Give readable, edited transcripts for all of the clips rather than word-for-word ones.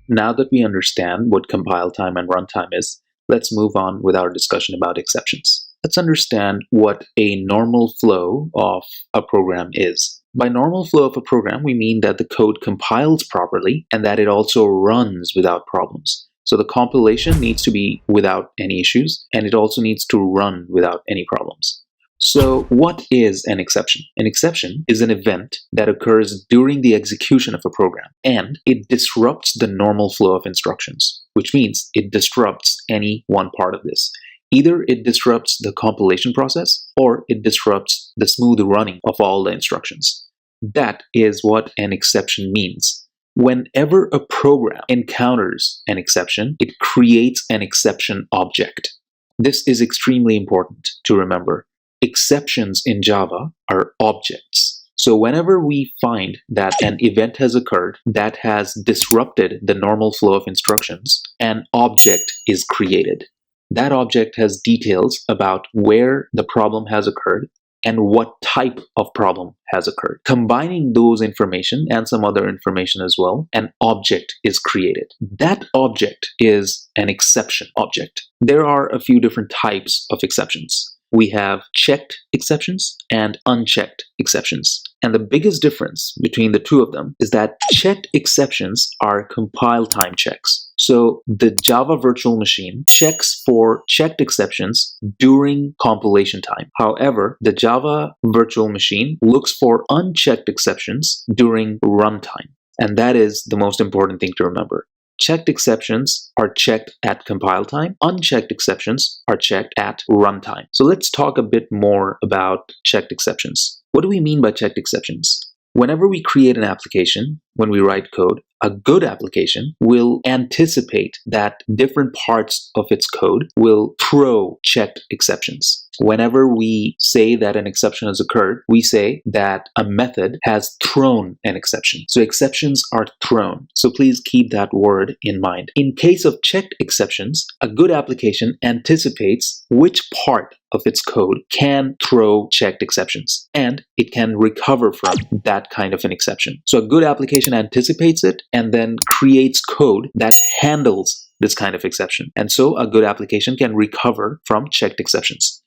Now that we understand what compile time and runtime is, let's move on with our discussion about exceptions. Let's understand what a normal flow of a program is. By normal flow of a program, we mean that the code compiles properly and that it also runs without problems. So the compilation needs to be without any issues, and it also needs to run without any problems. So what is an exception? An exception is an event that occurs during the execution of a program, and it disrupts the normal flow of instructions, which means it disrupts any one part of this. Either it disrupts the compilation process, or it disrupts the smooth running of all the instructions. That is what an exception means. Whenever a program encounters an exception, it creates an exception object. This is extremely important to remember. Exceptions in Java are objects. So whenever we find that an event has occurred that has disrupted the normal flow of instructions, an object is created. That object has details about where the problem has occurred and what type of problem has occurred. Combining those information and some other information as well, an object is created. That object is an exception object. There are a few different types of exceptions. We have checked exceptions and unchecked exceptions. And the biggest difference between the two of them is that checked exceptions are compile time checks. So the Java virtual machine checks for checked exceptions during compilation time. However, the Java virtual machine looks for unchecked exceptions during runtime. And that is the most important thing to remember. Checked exceptions are checked at compile time. Unchecked exceptions are checked at runtime. So let's talk a bit more about checked exceptions. What do we mean by checked exceptions? Whenever we create an application, when we write code, a good application will anticipate that different parts of its code will throw checked exceptions. Whenever we say that an exception has occurred, we say that a method has thrown an exception. So exceptions are thrown. So please keep that word in mind. In case of checked exceptions, a good application anticipates which part of its code can throw checked exceptions, and it can recover from that kind of an exception. So a good application anticipates it and then creates code that handles this kind of exception. And so a good application can recover from checked exceptions.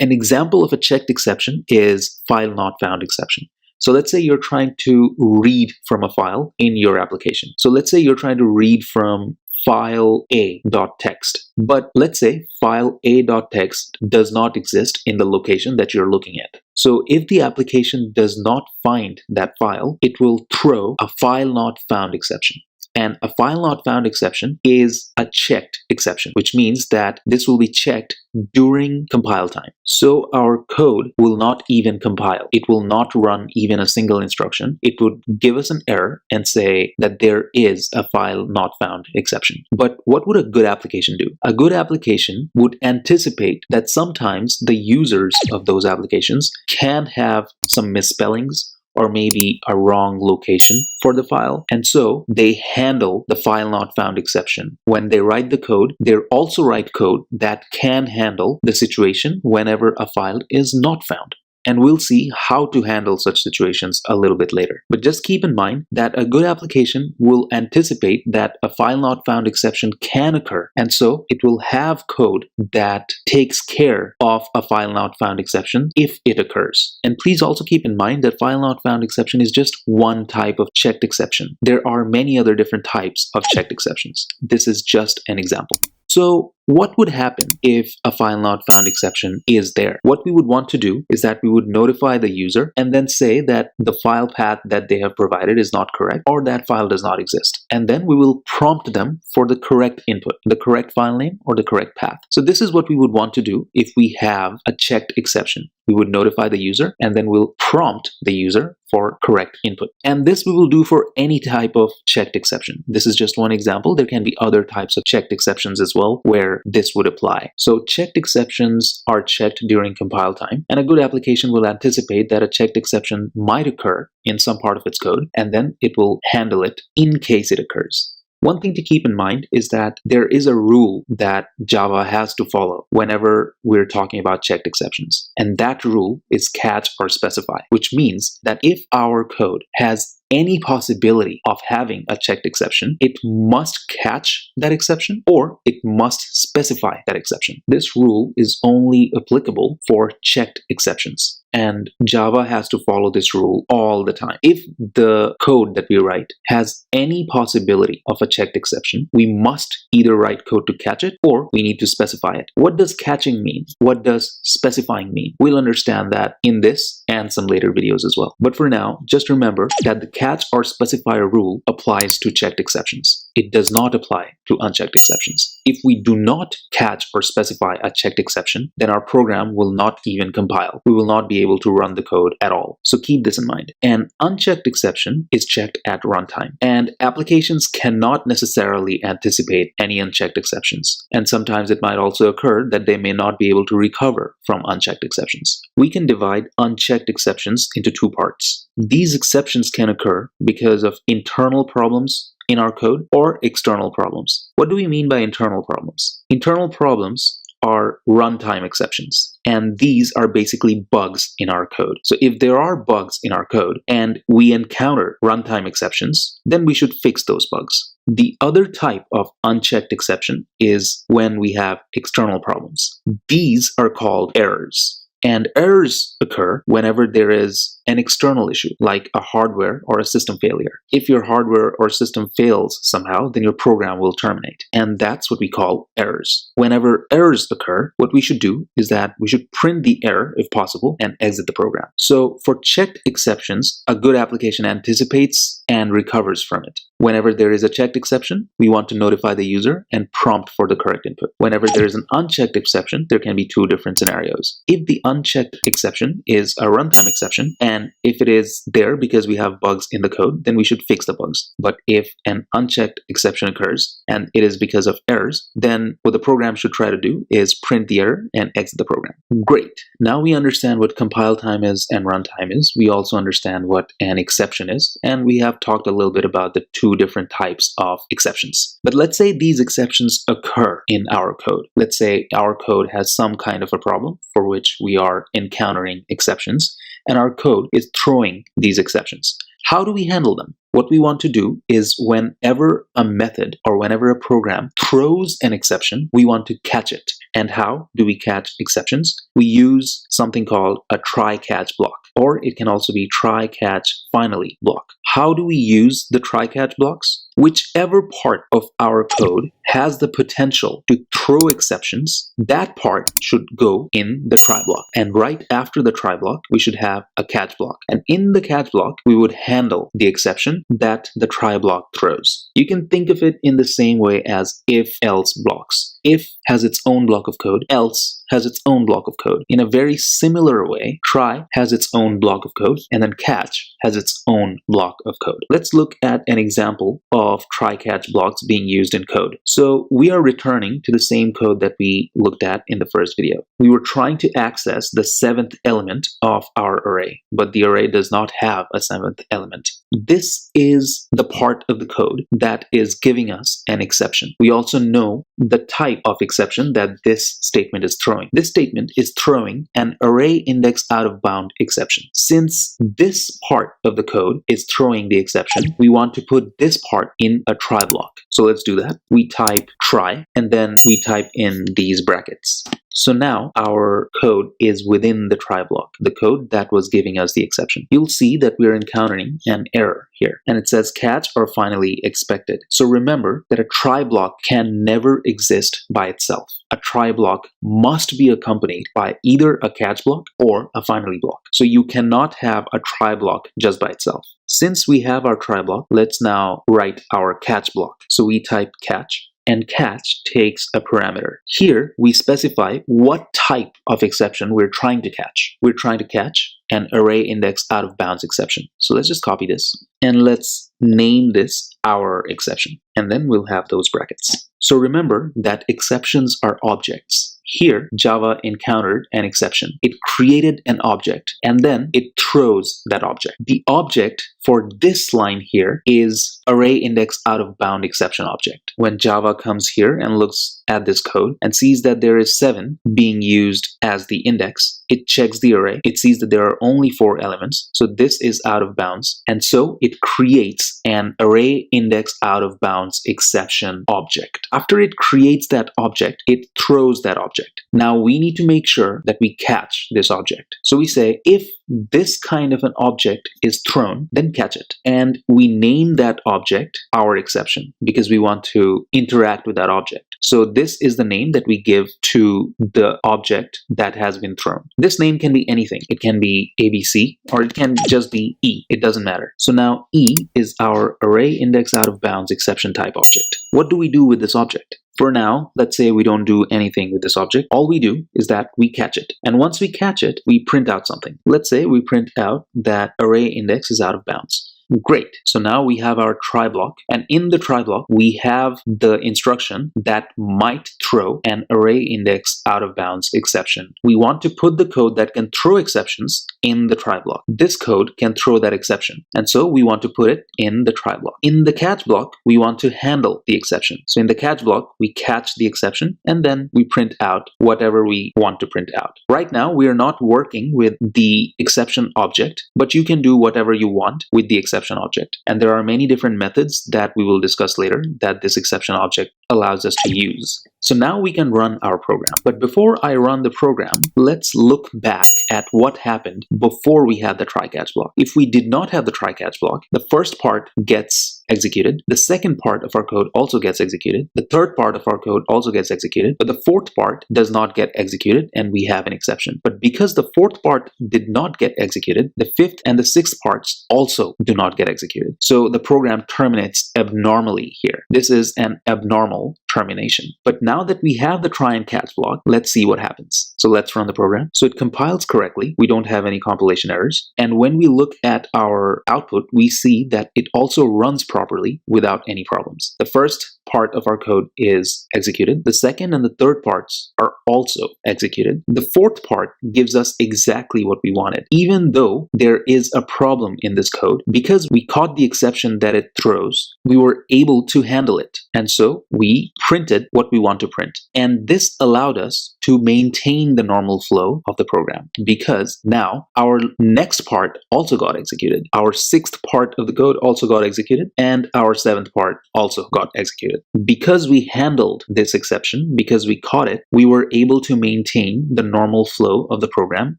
An example of a checked exception is file not found exception. So let's say you're trying to read from a file in your application. So let's say you're trying to read from file a.txt, but let's say file a.txt does not exist in the location that you're looking at. So if the application does not find that file, it will throw a file not found exception. And a file not found exception is a checked exception, which means that this will be checked during compile time. So our code will not even compile. It will not run even a single instruction. It would give us an error and say that there is a file not found exception. But what would a good application do? A good application would anticipate that sometimes the users of those applications can have some misspellings or maybe a wrong location for the file. And so they handle the file not found exception. When they write the code, they also write code that can handle the situation whenever a file is not found. And we'll see how to handle such situations a little bit later. But just keep in mind that a good application will anticipate that a file not found exception can occur. And so it will have code that takes care of a file not found exception if it occurs. And please also keep in mind that file not found exception is just one type of checked exception. There are many other different types of checked exceptions. This is just an example. So what would happen if a file not found exception is there? What we would want to do is that we would notify the user and then say that the file path that they have provided is not correct or that file does not exist. And then we will prompt them for the correct input, the correct file name or the correct path. So this is what we would want to do if we have a checked exception. We would notify the user and then we'll prompt the user for correct input. And this we will do for any type of checked exception. This is just one example. There can be other types of checked exceptions as well where this would apply. So checked exceptions are checked during compile time, and a good application will anticipate that a checked exception might occur in some part of its code, and then it will handle it in case it occurs. One thing to keep in mind is that there is a rule that Java has to follow whenever we're talking about checked exceptions. And that rule is catch or specify, which means that if our code has any possibility of having a checked exception, it must catch that exception or it must specify that exception. This rule is only applicable for checked exceptions. And Java has to follow this rule all the time. If the code that we write has any possibility of a checked exception, we must either write code to catch it or we need to specify it. What does catching mean? What does specifying mean? We'll understand that in this and some later videos as well. But for now, just remember that the catch or specify rule applies to checked exceptions. It does not apply to unchecked exceptions. If we do not catch or specify a checked exception, then our program will not even compile. We will not be able to run the code at all. So keep this in mind. An unchecked exception is checked at runtime, and applications cannot necessarily anticipate any unchecked exceptions. And sometimes it might also occur that they may not be able to recover from unchecked exceptions. We can divide unchecked exceptions into two parts. These exceptions can occur because of internal problems in our code or external problems. What do we mean by internal problems? Internal problems are runtime exceptions, and these are basically bugs in our code. So if there are bugs in our code and we encounter runtime exceptions, then we should fix those bugs. The other type of unchecked exception is when we have external problems. These are called errors. And errors occur whenever there is an external issue, like a hardware or a system failure. If your hardware or system fails somehow, then your program will terminate. And that's what we call errors. Whenever errors occur, what we should do is that we should print the error if possible and exit the program. So for checked exceptions, a good application anticipates and recovers from it. Whenever there is a checked exception, we want to notify the user and prompt for the correct input. Whenever there is an unchecked exception, there can be two different scenarios. If the unchecked exception is a runtime exception, and if it is there because we have bugs in the code, then we should fix the bugs. But if an unchecked exception occurs and it is because of errors, then what the program should try to do is print the error and exit the program. Great. Now we understand what compile time is and runtime is. We also understand what an exception is, and we have talked a little bit about the two different types of exceptions. But let's say these exceptions occur in our code. Let's say our code has some kind of a problem for which we are encountering exceptions, and our code is throwing these exceptions. How do we handle them? What we want to do is whenever a method or whenever a program throws an exception, we want to catch it. And how do we catch exceptions? We use something called a try-catch block, or it can also be try-catch-finally block. How do we use the try-catch blocks? Whichever part of our code has the potential to throw exceptions, that part should go in the try block. And right after the try block, we should have a catch block. And in the catch block, we would handle the exception that the try block throws. You can think of it in the same way as if-else blocks. If has its own block of code, else has its own block of code. In a very similar way, try has its own block of code, and then catch has its own block of code. Let's look at an example of try-catch blocks being used in code. So we are returning to the same code that we looked at in the first video. We were trying to access the 7th element of our array, but the array does not have a 7th element. This is the part of the code that is giving us an exception. We also know the type of exception that this statement is throwing. This statement is throwing an array index out of bound exception. Since this part of the code is throwing the exception, we want to put this part in a try block. So let's do that. We type try, and then we type in these brackets. So now our code is within the try block, the code that was giving us the exception. You'll see that we're encountering an error here, and it says catch or finally expected. So remember that a try block can never exist by itself. A try block must be accompanied by either a catch block or a finally block. So you cannot have a try block just by itself. Since we have our try block, let's now write our catch block. So we type catch, and catch takes a parameter. Here, we specify what type of exception we're trying to catch. We're trying to catch an array index out of bounds exception. So let's just copy this, and let's name this our exception, and then we'll have those brackets. So remember that exceptions are objects. here Java encountered an exception. It created an object and then it throws that object. The object for this line here is array index out of bound exception object. When Java comes here and looks at this code and sees that there is 7 being used as the index, it checks the array. It sees that there are only 4 elements, so this is out of bounds, and so it creates an array index out of bounds exception object. After it creates that object, it throws that object. Now we need to make sure that we catch this object. So we say if this kind of an object is thrown, then catch it. And we name that object our exception because we want to interact with that object. So this is the name that we give to the object that has been thrown. This name can be anything. It can be ABC or it can just be E. It doesn't matter. So now E is our array index out of bounds exception type object. What do we do with this object? For now, let's say we don't do anything with this object. All we do is that we catch it. And once we catch it, we print out something. Let's say we print out that array index is out of bounds. Great. So now we have our try block, and in the try block, we have the instruction that might throw an array index out of bounds exception. We want to put the code that can throw exceptions in the try block. This code can throw that exception, and so we want to put it in the try block. In the catch block, we want to handle the exception. So in the catch block, we catch the exception, and then we print out whatever we want to print out. Right now, we are not working with the exception object, but you can do whatever you want with the exception object. And there are many different methods that we will discuss later that this exception object allows us to use. So now we can run our program. But before I run the program, let's look back at what happened before we had the try-catch block. If we did not have the try-catch block, the first part gets executed. The second part of our code also gets executed. The third part of our code also gets executed. But the fourth part does not get executed and we have an exception. But because the fourth part did not get executed, the fifth and the sixth parts also do not get executed. So the program terminates abnormally here. This is an abnormal termination. But now that we have the try and catch block, let's see what happens. So let's run the program. So it compiles correctly. We don't have any compilation errors. And when we look at our output, we see that it also runs properly without any problems. The first part of our code is executed. The second and the third parts are also executed. The fourth part gives us exactly what we wanted. Even though there is a problem in this code, because we caught the exception that it throws, we were able to handle it. And so we printed what we want to print. And this allowed us to maintain the normal flow of the program because now our next part also got executed. Our sixth part of the code also got executed and our seventh part also got executed. Because we handled this exception, because we caught it, we were able to maintain the normal flow of the program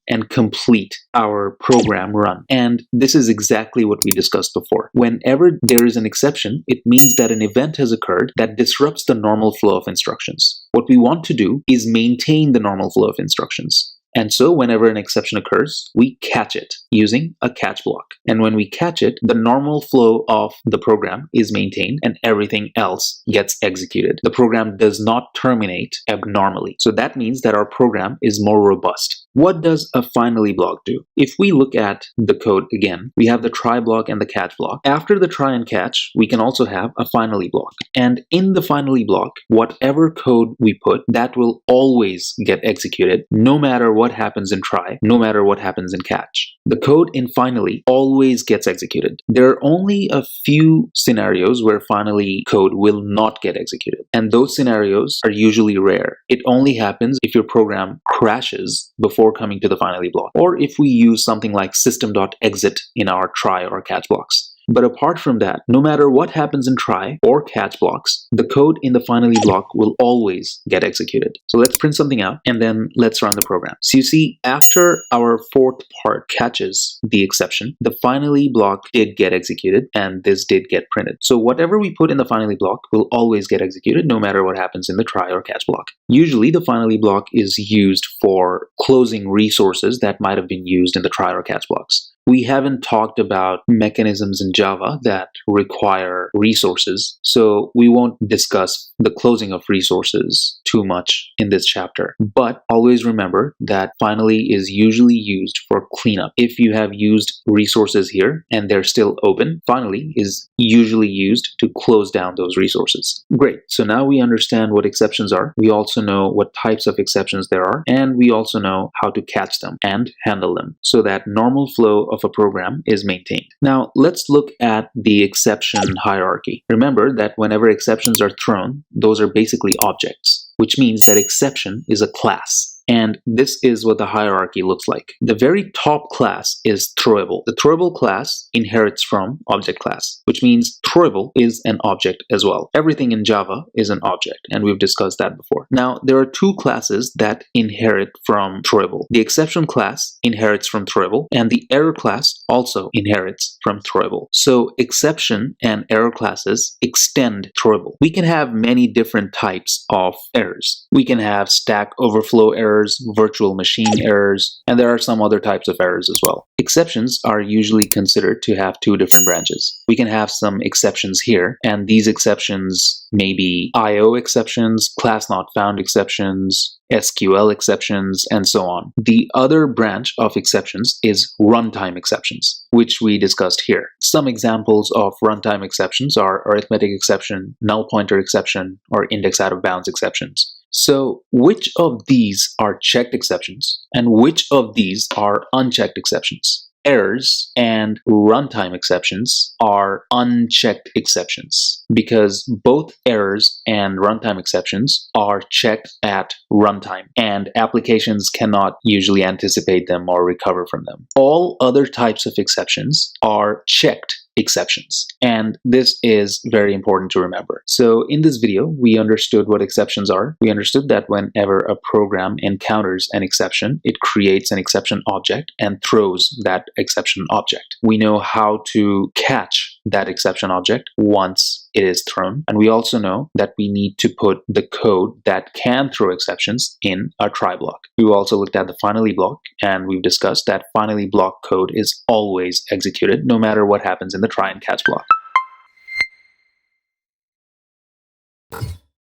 and complete our program run. And this is exactly what we discussed before. Whenever there is an exception, it means that an event has occurred that disrupts the normal flow of instructions. What we want to do is maintain the normal flow of instructions. And so whenever an exception occurs, we catch it using a catch block. And when we catch it, the normal flow of the program is maintained and everything else gets executed. The program does not terminate abnormally. So that means that our program is more robust. What does a finally block do? If we look at the code again, we have the try block and the catch block. After the try and catch, we can also have a finally block. And in the finally block, whatever code we put, that will always get executed, no matter what happens in try, no matter what happens in catch. The code in finally always gets executed. There are only a few scenarios where finally code will not get executed. And those scenarios are usually rare. It only happens if your program crashes before coming to the finally block, or if we use something like system.exit in our try or catch blocks. But apart from that, no matter what happens in try or catch blocks, the code in the finally block will always get executed. So let's print something out and then let's run the program. So you see, after our fourth part catches the exception, the finally block did get executed and this did get printed. So whatever we put in the finally block will always get executed no matter what happens in the try or catch block. Usually the finally block is used for closing resources that might have been used in the try or catch blocks. We haven't talked about mechanisms in Java that require resources, so we won't discuss the closing of resources too much in this chapter. But always remember that finally is usually used for cleanup. If you have used resources here and they're still open, finally is usually used to close down those resources. Great. So now we understand what exceptions are. We also know what types of exceptions there are, and we also know how to catch them and handle them so that normal flow of a program is maintained. Now let's look at the exception hierarchy. Remember that whenever exceptions are thrown, those are basically objects, which means that exception is a class. And this is what the hierarchy looks like. The very top class is throwable. The throwable class inherits from object class, which means throwable is an object as well. Everything in Java is an object, and we've discussed that before. Now, there are two classes that inherit from throwable. The exception class inherits from throwable, and the error class also inherits from throwable. So exception and error classes extend throwable. We can have many different types of errors. We can have Stack Overflow errors, virtual machine errors, and there are some other types of errors as well. Exceptions are usually considered to have two different branches. We can have some exceptions here, and these exceptions may be IO exceptions, class not found exceptions, SQL exceptions, and so on. The other branch of exceptions is runtime exceptions, which we discussed here. Some examples of runtime exceptions are arithmetic exception, null pointer exception, or index out of bounds exceptions. So which of these are checked exceptions and which of these are unchecked exceptions? Errors and runtime exceptions are unchecked exceptions because both errors and runtime exceptions are checked at runtime, and applications cannot usually anticipate them or recover from them. All other types of exceptions are checked exceptions, and this is very important to remember. So in this video, we understood what exceptions are. We understood that whenever a program encounters an exception, it creates an exception object and throws that exception object. We know how to catch that exception object once it is thrown, and we also know that we need to put the code that can throw exceptions in a try block. We also looked at the finally block, and we've discussed that finally block code is always executed no matter what happens in the try and catch block.